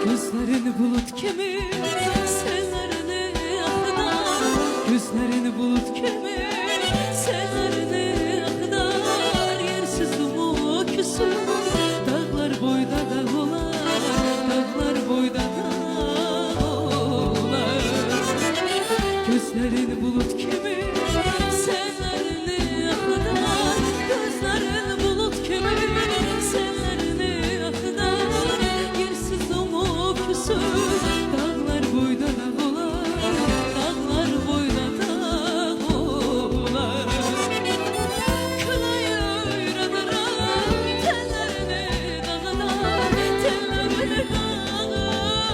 Gözlerin bulut kimi sellerini akıdar, gözlerin bulut kimi sellerini akıdar. Yersiz umut küsür dağlar boyda dağ olar, dağlar boyda dağ olar. Gözlerin bulut kimi sellerini akıdar, gözlerin bulut kimi sellerini akıdar. Yersiz umut küsür dağlar boyda dağ olar, dağlar boyda dağ olar. Kınayı öğrenirim tellerini dağlar, tellerini dağlar.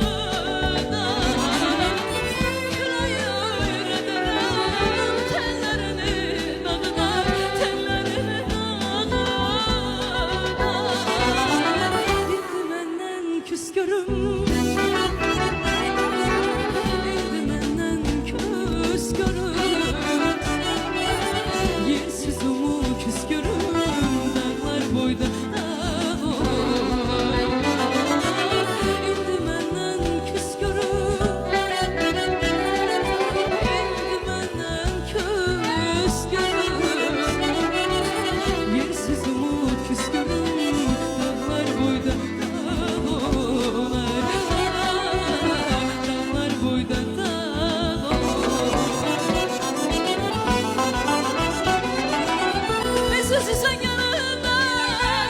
Kınayı öğrenirim tellerini dağlar, tellerini dağlar. Bildi menden küs görüm, bildi menden küs görüm. Yersiz umut küs görüm dağlar boyda dağ olar. Bildi menden küs görüm, bildi menden küs görüm. Yersiz umut küs görüm dağlar boyda dağ olar, dağlar boyda dağ olar. Mesut sen yanında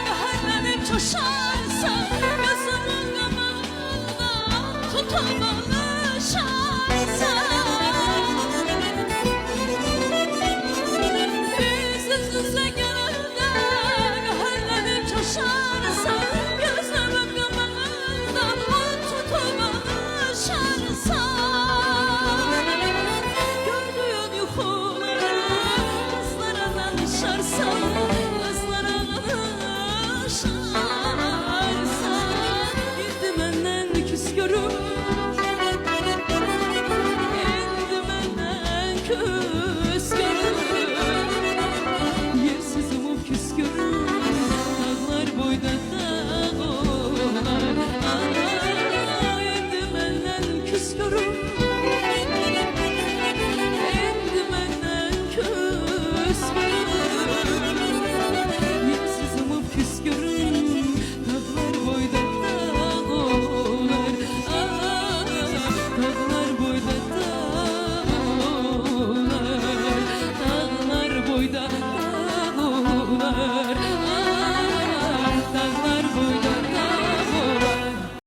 kahrollanıp coşarsan, gözümün kapağında tutamam.